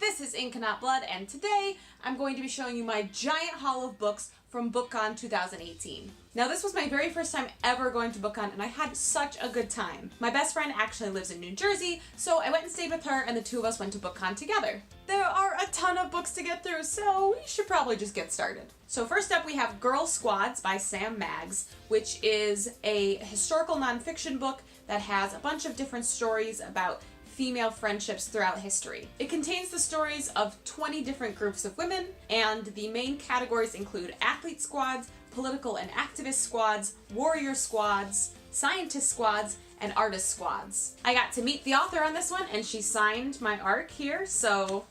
this is Ink Not Blood, and today I'm going to be showing you my giant haul of books from BookCon 2018. Now this was my very first time ever going to BookCon and I had such a good time. My best friend actually lives in New Jersey, so I went and stayed with her and the two of us went to BookCon together. There are a ton of books to get through, so we should probably just get started. So first up we have Girl Squads by Sam Maggs, which is a historical nonfiction book that has a bunch of different stories about female friendships throughout history. It contains the stories of 20 different groups of women, and the main categories include athlete squads, political and activist squads, warrior squads, scientist squads, and artist squads. I got to meet the author on this one, and she signed my arc here, so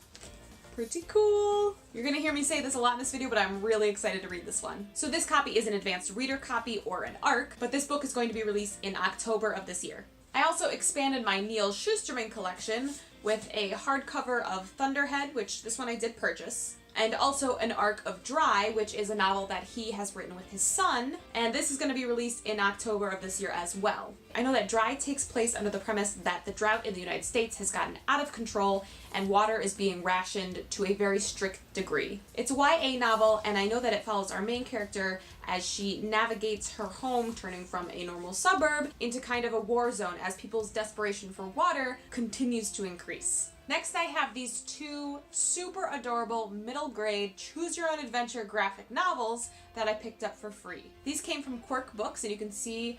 pretty cool. You're gonna hear me say this a lot in this video, but I'm really excited to read this one. So this copy is an advanced reader copy or an ARC, but this book is going to be released in October of this year. I also expanded my Neil Shusterman collection with a hardcover of Thunderhead, which this one I did purchase, and also an arc of Dry, which is a novel that he has written with his son, and this is going to be released in October of this year as well. I know that Dry takes place under the premise that the drought in the United States has gotten out of control and water is being rationed to a very strict degree. It's a YA novel, and I know that it follows our main character as she navigates her home, turning from a normal suburb into kind of a war zone as people's desperation for water continues to increase. Next, I have these two super adorable middle grade choose your own adventure graphic novels that I picked up for free. These came from Quirk Books, and you can see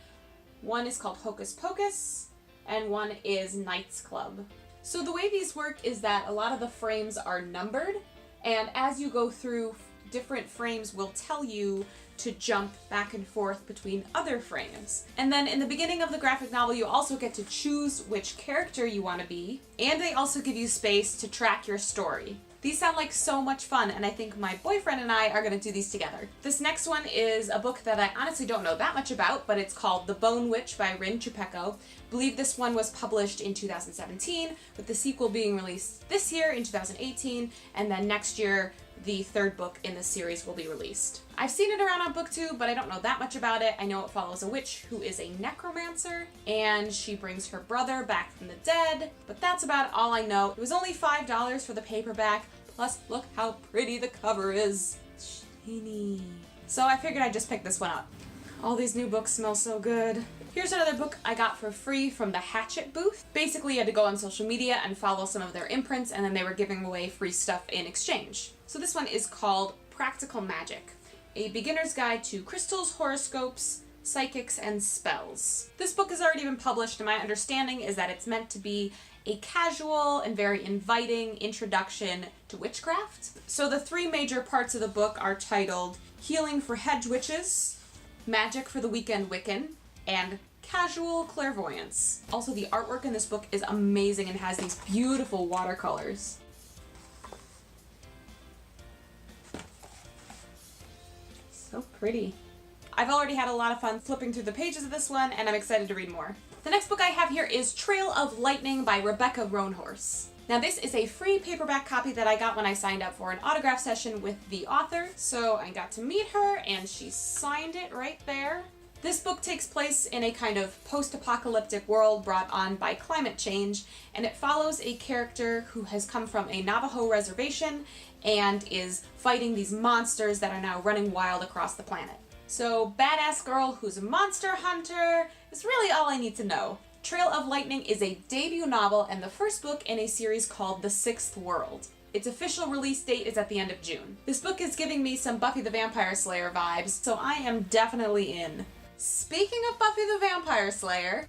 one is called Hocus Pocus and one is Knights Club. So the way these work is that a lot of the frames are numbered, and as you go through, different frames will tell you to jump back and forth between other frames. And then in the beginning of the graphic novel, you also get to choose which character you want to be, and they also give you space to track your story. These sound like so much fun, and I think my boyfriend and I are going to do these together. This next one is a book that I honestly don't know that much about, but it's called The Bone Witch by Rin Chupeco. I believe this one was published in 2017, with the sequel being released this year in 2018, and then next year the third book in the series will be released. I've seen it around on BookTube, but I don't know that much about it. I know it follows a witch who is a necromancer, and she brings her brother back from the dead, but that's about all I know. It was only $5 for the paperback, plus look how pretty the cover is. Shiny. So I figured I'd just pick this one up. All these new books smell so good. Here's another book I got for free from the Hatchet booth. Basically, you had to go on social media and follow some of their imprints, and then they were giving away free stuff in exchange. So this one is called Practical Magic, a beginner's guide to crystals, horoscopes, psychics, and spells. This book has already been published, and my understanding is that it's meant to be a casual and very inviting introduction to witchcraft. So the three major parts of the book are titled Healing for Hedge Witches, Magic for the Weekend Wiccan, and Casual Clairvoyance. Also, the artwork in this book is amazing and has these beautiful watercolors. So pretty. I've already had a lot of fun flipping through the pages of this one, and I'm excited to read more. The next book I have here is Trail of Lightning by Rebecca Roanhorse. Now this is a free paperback copy that I got when I signed up for an autograph session with the author, so I got to meet her and she signed it right there. This book takes place in a kind of post-apocalyptic world brought on by climate change, and it follows a character who has come from a Navajo reservation and is fighting these monsters that are now running wild across the planet. So, badass girl who's a monster hunter is really all I need to know. Trail of Lightning is a debut novel and the first book in a series called The Sixth World. Its official release date is at the end of June. This book is giving me some Buffy the Vampire Slayer vibes, so I am definitely in. Speaking of Buffy the Vampire Slayer,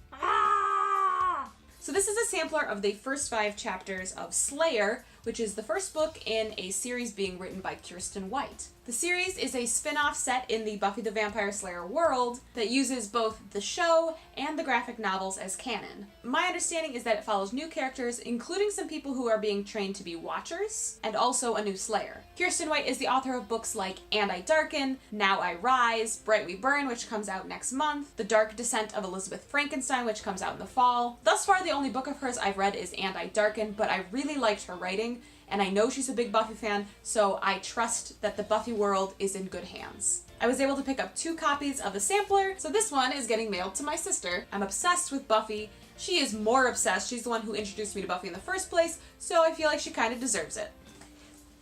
so this is a sampler of the first 5 chapters of Slayer, which is the first book in a series being written by Kirsten White. The series is a spin-off set in the Buffy the Vampire Slayer world that uses both the show and the graphic novels as canon. My understanding is that it follows new characters, including some people who are being trained to be Watchers, and also a new Slayer. Kirsten White is the author of books like And I Darken, Now I Rise, Bright We Burn, which comes out next month, The Dark Descent of Elizabeth Frankenstein, which comes out in the fall. Thus far, the only book of hers I've read is And I Darken, but I really liked her writing, and I know she's a big Buffy fan, so I trust that the Buffy world is in good hands. I was able to pick up 2 copies of the sampler, so this one is getting mailed to my sister. I'm obsessed with Buffy. She is more obsessed. She's the one who introduced me to Buffy in the first place, so I feel like she kind of deserves it.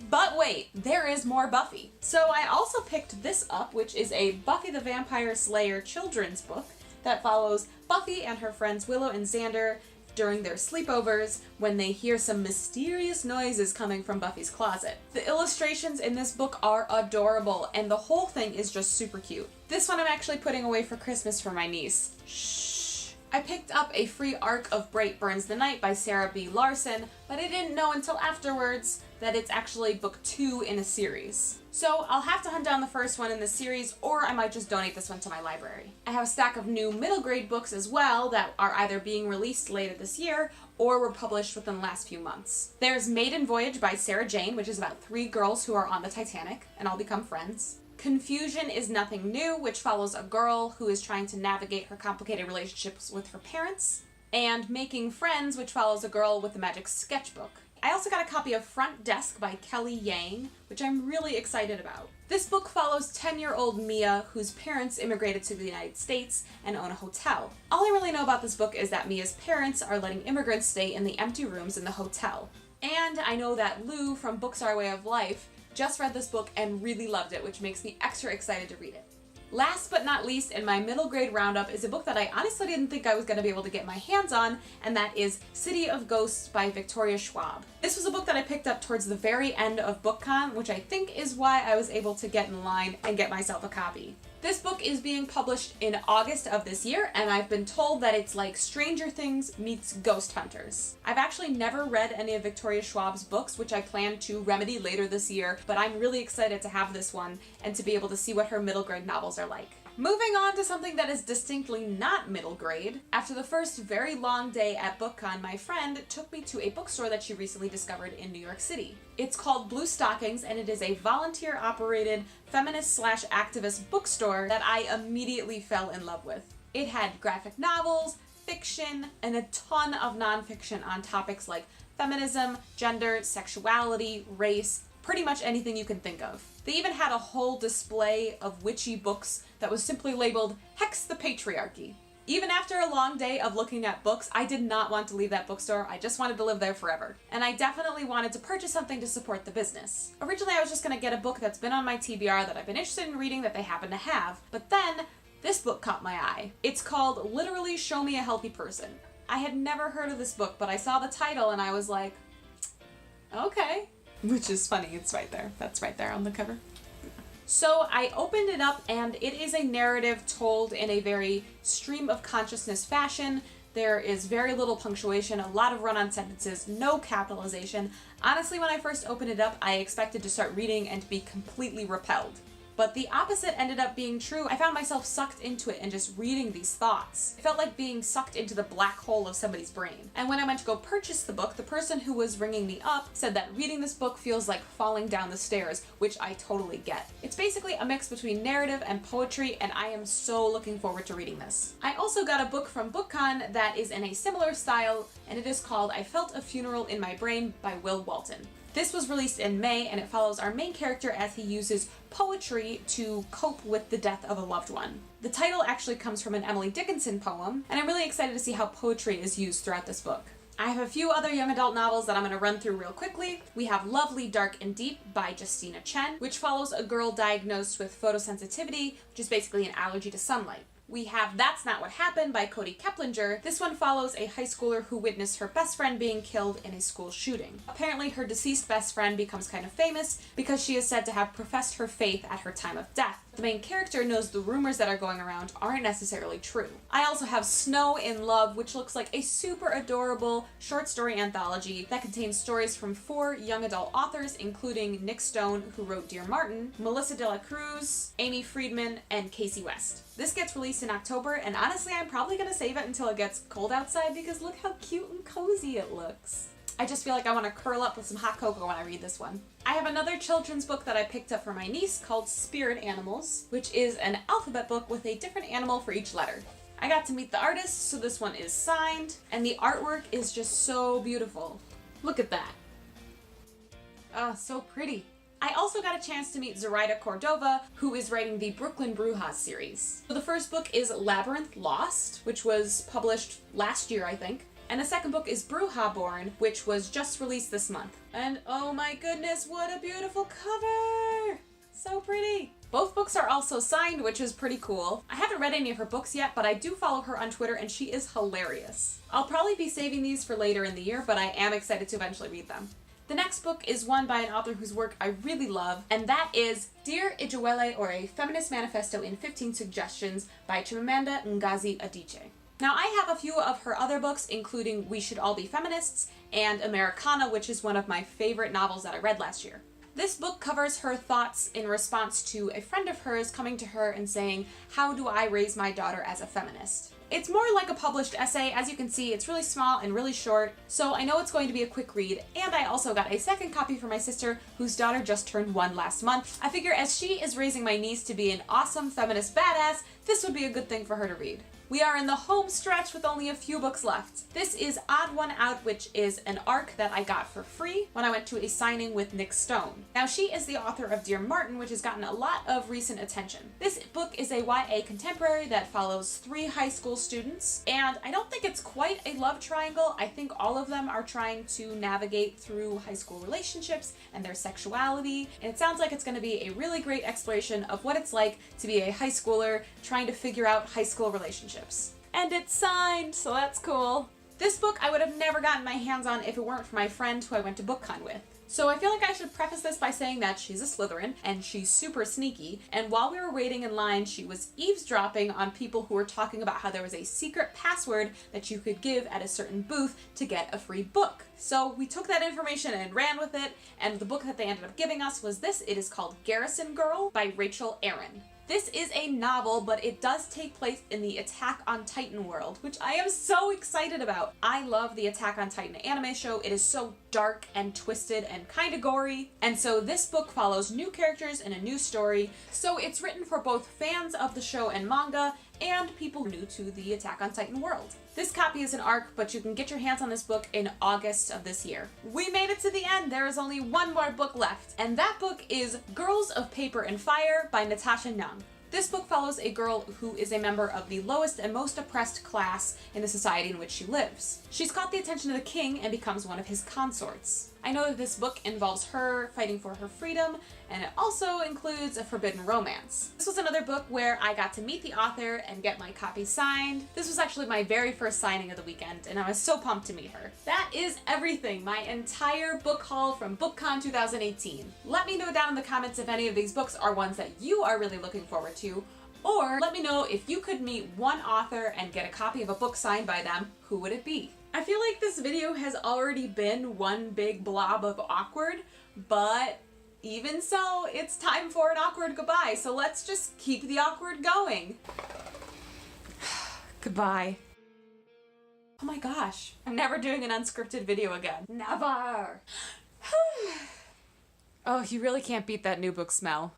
But wait, there is more Buffy. So I also picked this up, which is a Buffy the Vampire Slayer children's book that follows Buffy and her friends Willow and Xander during their sleepovers when they hear some mysterious noises coming from Buffy's closet. The illustrations in this book are adorable, and the whole thing is just super cute. This one I'm actually putting away for Christmas for my niece. Shh. I picked up A Free Arc of Bright Burns the Night by Sarah B. Larson, but I didn't know until afterwards that it's actually book 2 in a series. So I'll have to hunt down the first one in the series, or I might just donate this one to my library. I have a stack of new middle grade books as well that are either being released later this year or were published within the last few months. There's Maiden Voyage by Sarah Jane, which is about 3 girls who are on the Titanic and all become friends. Confusion is Nothing New, which follows a girl who is trying to navigate her complicated relationships with her parents. And Making Friends, which follows a girl with a magic sketchbook. I also got a copy of Front Desk by Kelly Yang, which I'm really excited about. This book follows 10-year-old Mia, whose parents immigrated to the United States and own a hotel. All I really know about this book is that Mia's parents are letting immigrants stay in the empty rooms in the hotel. And I know that Lou from Books Our Way of Life just read this book and really loved it, which makes me extra excited to read it. Last but not least in my middle grade roundup is a book that I honestly didn't think I was going to be able to get my hands on, and that is City of Ghosts by Victoria Schwab. This was a book that I picked up towards the very end of BookCon, which I think is why I was able to get in line and get myself a copy. This book is being published in August of this year, and I've been told that it's like Stranger Things meets Ghost Hunters. I've actually never read any of Victoria Schwab's books, which I plan to remedy later this year, but I'm really excited to have this one and to be able to see what her middle grade novels are like. Moving on to something that is distinctly not middle grade. After the first very long day at BookCon, my friend took me to a bookstore that she recently discovered in New York City. It's called Blue Stockings, and it is a volunteer-operated feminist/activist bookstore that I immediately fell in love with. It had graphic novels, fiction, and a ton of nonfiction on topics like feminism, gender, sexuality, race, pretty much anything you can think of. They even had a whole display of witchy books that was simply labeled Hex the Patriarchy. Even after a long day of looking at books, I did not want to leave that bookstore. I just wanted to live there forever. And I definitely wanted to purchase something to support the business. Originally, I was just going to get a book that's been on my TBR that I've been interested in reading that they happen to have. But then, this book caught my eye. It's called Literally Show Me a Healthy Person. I had never heard of this book, but I saw the title and I was like, okay. Which is funny, it's right there. That's right there on the cover. So I opened it up, and it is a narrative told in a very stream of consciousness fashion. There is very little punctuation, a lot of run-on sentences, no capitalization. Honestly, when I first opened it up, I expected to start reading and to be completely repelled. But the opposite ended up being true. I found myself sucked into it and just reading these thoughts. It felt like being sucked into the black hole of somebody's brain. And when I went to go purchase the book, the person who was ringing me up said that reading this book feels like falling down the stairs, which I totally get. It's basically a mix between narrative and poetry, and I am so looking forward to reading this. I also got a book from BookCon that is in a similar style, and it is called I Felt a Funeral in My Brain by Will Walton. This was released in May, and it follows our main character as he uses poetry to cope with the death of a loved one. The title actually comes from an Emily Dickinson poem, and I'm really excited to see how poetry is used throughout this book. I have a few other young adult novels that I'm going to run through real quickly. We have Lovely, Dark, and Deep by Justina Chen, which follows a girl diagnosed with photosensitivity, which is basically an allergy to sunlight. We have That's Not What Happened by Cody Keplinger. This one follows a high schooler who witnessed her best friend being killed in a school shooting. Apparently, her deceased best friend becomes kind of famous because she is said to have professed her faith at her time of death. The main character knows the rumors that are going around aren't necessarily true. I also have Snow in Love, which looks like a super adorable short story anthology that contains stories from 4 young adult authors, including Nick Stone, who wrote Dear Martin, Melissa De La Cruz, Amy Friedman, and Casey West. This gets released in October, and honestly, I'm probably going to save it until it gets cold outside because look how cute and cozy it looks. I just feel like I want to curl up with some hot cocoa when I read this one. I have another children's book that I picked up for my niece called Spirit Animals, which is an alphabet book with a different animal for each letter. I got to meet the artist, so this one is signed, and the artwork is just so beautiful. Look at that. Oh, so pretty. I also got a chance to meet Zoraida Cordova, who is writing the Brooklyn Brujas series. So the first book is Labyrinth Lost, which was published last year, I think. And the second book is Bruja Born, which was just released this month. And oh my goodness, what a beautiful cover! So pretty! Both books are also signed, which is pretty cool. I haven't read any of her books yet, but I do follow her on Twitter and she is hilarious. I'll probably be saving these for later in the year, but I am excited to eventually read them. The next book is one by an author whose work I really love, and that is Dear Ijewele, or A Feminist Manifesto in 15 Suggestions by Chimamanda Ngozi Adichie. Now, I have a few of her other books, including We Should All Be Feminists and Americana, which is one of my favorite novels that I read last year. This book covers her thoughts in response to a friend of hers coming to her and saying, "How do I raise my daughter as a feminist?" It's more like a published essay. As you can see, it's really small and really short, so I know it's going to be a quick read, and I also got a second copy for my sister, whose daughter just turned 1 last month. I figure as she is raising my niece to be an awesome feminist badass, this would be a good thing for her to read. We are in the home stretch with only a few books left. This is Odd One Out, which is an ARC that I got for free when I went to a signing with Nick Stone. Now, she is the author of Dear Martin, which has gotten a lot of recent attention. This book is a YA contemporary that follows 3 high school students, and I don't think it's quite a love triangle. I think all of them are trying to navigate through high school relationships and their sexuality, and it sounds like it's going to be a really great exploration of what it's like to be a high schooler trying to figure out high school relationships. And it's signed, so that's cool. This book I would have never gotten my hands on if it weren't for my friend who I went to BookCon with. So I feel like I should preface this by saying that she's a Slytherin, and she's super sneaky, and while we were waiting in line, she was eavesdropping on people who were talking about how there was a secret password that you could give at a certain booth to get a free book. So we took that information and ran with it, and the book that they ended up giving us was this. It is called Garrison Girl by Rachel Aaron. This is a novel, but it does take place in the Attack on Titan world, which I am so excited about. I love the Attack on Titan anime show. It is so dark and twisted and kind of gory. And so this book follows new characters and a new story. So it's written for both fans of the show and manga and people new to the Attack on Titan world. This copy is an ARC, but you can get your hands on this book in August of this year. We made it to the end. There is only one more book left, and that book is Girls of Paper and Fire by Natasha Nung. This book follows a girl who is a member of the lowest and most oppressed class in the society in which she lives. She's caught the attention of the king and becomes one of his consorts. I know that this book involves her fighting for her freedom, and it also includes a forbidden romance. This was another book where I got to meet the author and get my copy signed. This was actually my very first signing of the weekend, and I was so pumped to meet her. That is everything, my entire book haul from BookCon 2018. Let me know down in the comments if any of these books are ones that you are really looking forward to, or let me know if you could meet one author and get a copy of a book signed by them, who would it be? I feel like this video has already been one big blob of awkward, but even so, it's time for an awkward goodbye, so let's just keep the awkward going. Goodbye. Oh my gosh, I'm never doing an unscripted video again. Never! Oh, you really can't beat that new book smell.